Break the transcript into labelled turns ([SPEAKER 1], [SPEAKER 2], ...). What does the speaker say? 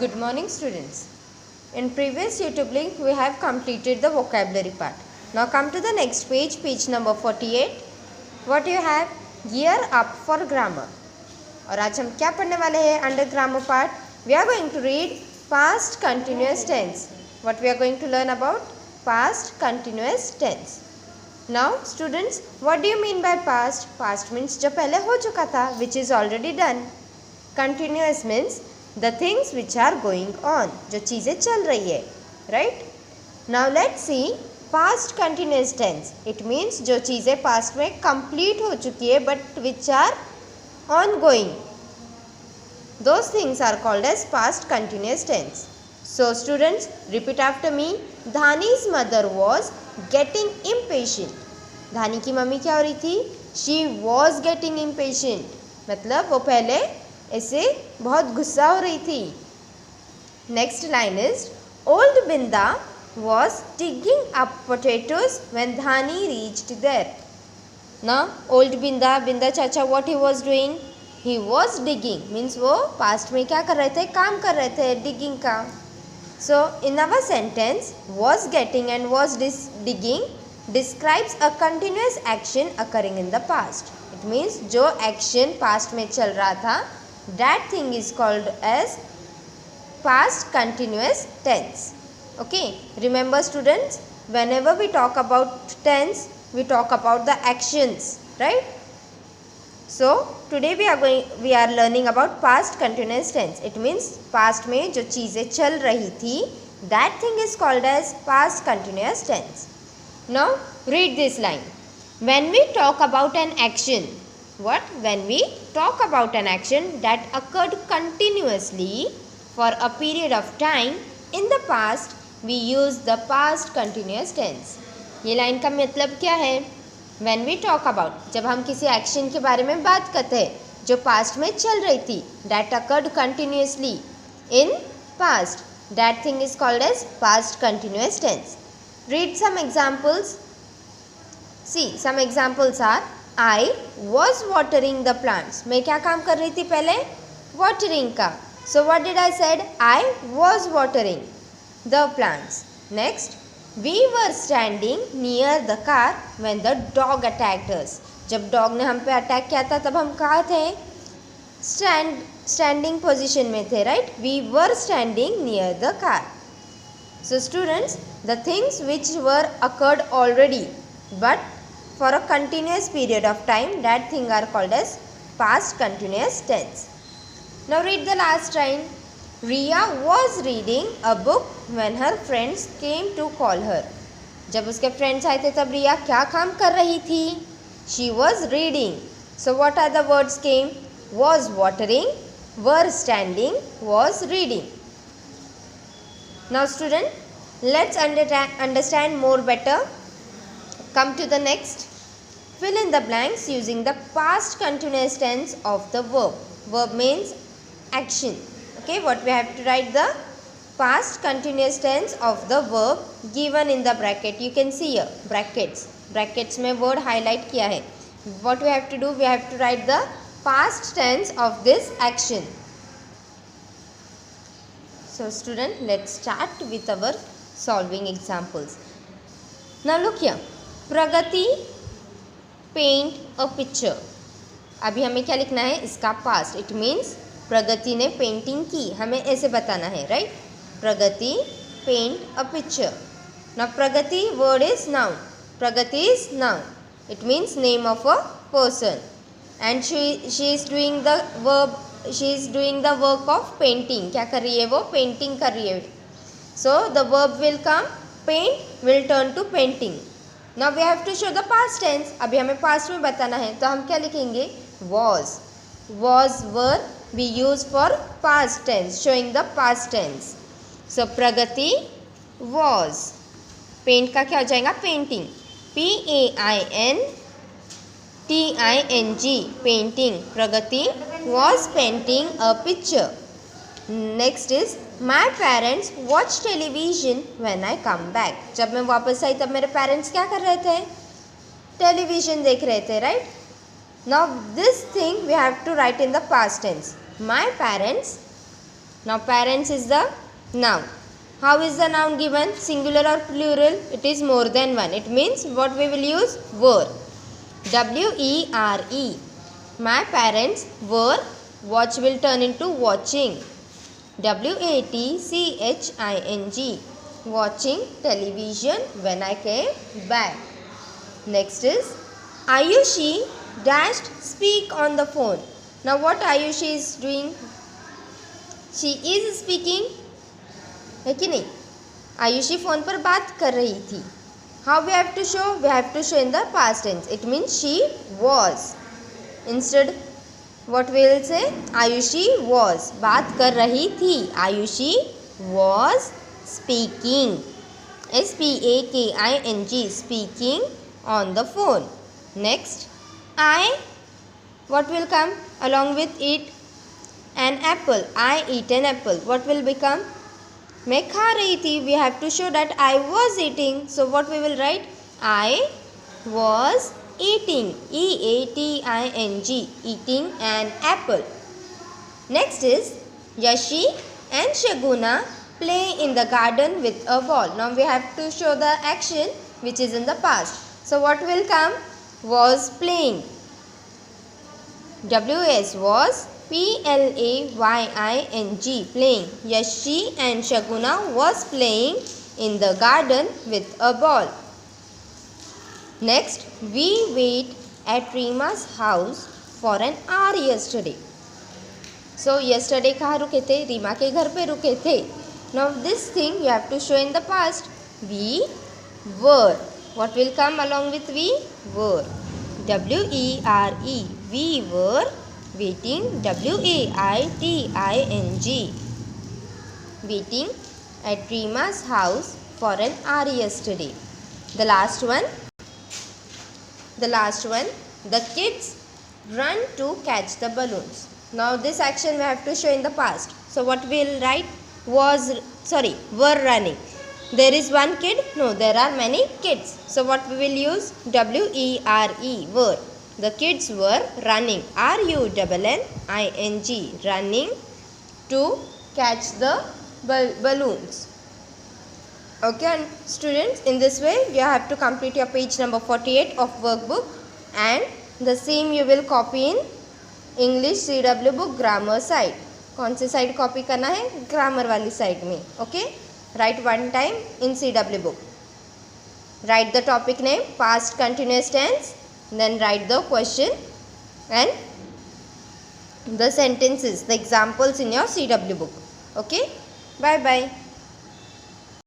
[SPEAKER 1] Good morning students. In previous YouTube link we have completed the vocabulary part. Now come to the next page, page number 48. What you have? Gear up for grammar. और आज हम क्या पढ़ने वाले हैं under grammar part? We are going to read past continuous tense. What we are going to learn about? Past continuous tense. Now students, what do you mean by past? Past means जो पहले हो चुका था, which is already done. Continuous means the things which are going on, जो चीज़ें चल रही है, right? Now let's see past continuous tense. It means जो चीज़ें past में complete हो चुकी है but which are ongoing. Those things are called as past continuous tense. So students, repeat after me. Dhani's mother was getting impatient. धानी की mummy क्या हो रही थी? She was getting impatient. मतलब वो पहले ऐसे बहुत गुस्सा हो रही थी. Next line is old Binda was digging up potatoes when Dhani reached there. ना old Binda, Binda chacha, what he was doing? He was digging. Means वो पास्ट में क्या कर रहे थे? काम कर रहे थे, डिगिंग का. So in our sentence was getting and was digging describes a continuous action occurring in the past. It means जो एक्शन पास्ट में चल रहा था, that thing is called as past continuous tense. Okay, remember students, whenever we talk about tense we talk about the actions, right? So today we are learning about past continuous tense. It means past में जो चीज़ें चल रही थी, that thing is called as past continuous tense. Now read this line. When we talk about an action, what? When we talk about an action that occurred continuously for a period of time in the past, we use the past continuous tense. ये line का मतलब क्या है? When we talk about, जब हम किसी action के बारे में बात करते हैं जो पास्ट में चल रही थी, that occurred continuously in past, that thing is called as past continuous tense. Read some examples. See, some examples are I was watering the plants. मैं क्या काम कर रही थी पहले? Watering का. So what did I said? I was watering the plants. Next, we were standing near the car when the dog attacked us. जब dog ने हम पे अटैक किया था तब हम कहाँ थे? Standing position में थे, right? We were standing near the car. So students, the things which were occurred already but for a continuous period of time, that thing are called as past continuous tense. Now read the last line. Riya was reading a book when her friends came to call her. जब उसके friends आए थे तब रिया क्या काम कर रही थी? She was reading. So what are the words came? Was watering, were standing, was reading. Now student, let's understand more better. Come to the next. Fill in the blanks using the past continuous tense of the verb. Verb means action. Okay, what we have to write? The past continuous tense of the verb given in the bracket. You can see here brackets. Brackets में word highlight किया है. What we have to do? We have to write the past tense of this action. So student, let's start with our solving examples. Now look here. Pragati paint a picture. अभी हमें क्या लिखना है? इसका past. It means प्रगति ने painting की, हमें ऐसे बताना है, right? Pragati paint a picture. Now Pragati word is noun. Pragati is noun. It means name of a person and she is doing the verb, she is doing the work of painting. क्या कर रही है वो? पेंटिंग कर रही है. So the verb will come, paint will turn to painting. Now we have to show the past tense. अभी हमें past में बताना है तो हम क्या लिखेंगे? Was. Was were we use for past tense, showing the past tense. So Pragati was. Paint का क्या हो जाएगा? Painting. PAINTING, painting. Pragati was painting a picture. Next is My parents watch television when I come back. जब मैं वापस आई तब मेरे parents क्या कर रहे थे? टेलीविज़न देख रहे थे, right? Now this thing we have to write in the past tense. My parents Now parents is the noun. How is the noun given? Singular or plural? It is more than one. It means what we will use? Were. W-E-R-E. My parents were. Watch will turn into watching. W-A-T-C-H-I-N-G. Watching television when I came back. Next is Ayushi dashed speak on the phone. Now what Ayushi is doing? She is speaking. है कि नहीं? Ayushi phone पर बात कर रही थी. How we have to show? We have to show in the past tense. It means she was. Instead, what we will say? Ayushi was. बात कर रही थी. Ayushi was speaking. S-P-A-K-I-N-G. Speaking on the phone. Next, what will come along with it? An apple. I eat an apple. What will become? मैं खा रही थी. We have to show that I was eating. So what we will write? I was eating. E-A-T-I-N-G. Eating an apple. Next is Yashi and Shaguna play in the garden with a ball. Now we have to show the action which is in the past. So what will come? Was playing. W-S was P-L-A-Y-I-N-G. Playing. Yashi and Shaguna was playing in the garden with a ball. Next, we wait at Rima's house for an hour yesterday. So yesterday कहाँ रुके थे? रीमा के घर पे रुके थे. Now this thing you have to show in the past. We were. What will come along with we? Were. W-E-R-E. We were waiting. W-A-I-T-I-N-G. Waiting at Rima's house for an hour yesterday. The last one. The kids run to catch the balloons. Now this action we have to show in the past. So what we will write? Were running. There is one kid? No, there are many kids. So what we will use? W-E-R-E. Were. The kids were running. R-U-N-N-I-N-G. Running to catch the balloons. Okay, students, in this way you have to complete your page number 48 of workbook, and the same you will copy in English CW book grammar side. कौन से side copy करना है? Grammar वाली side में. Okay, right one time in CW book. Write the topic name, past continuous tense, then write the question and the sentences, the examples in your CW book. Okay, bye bye.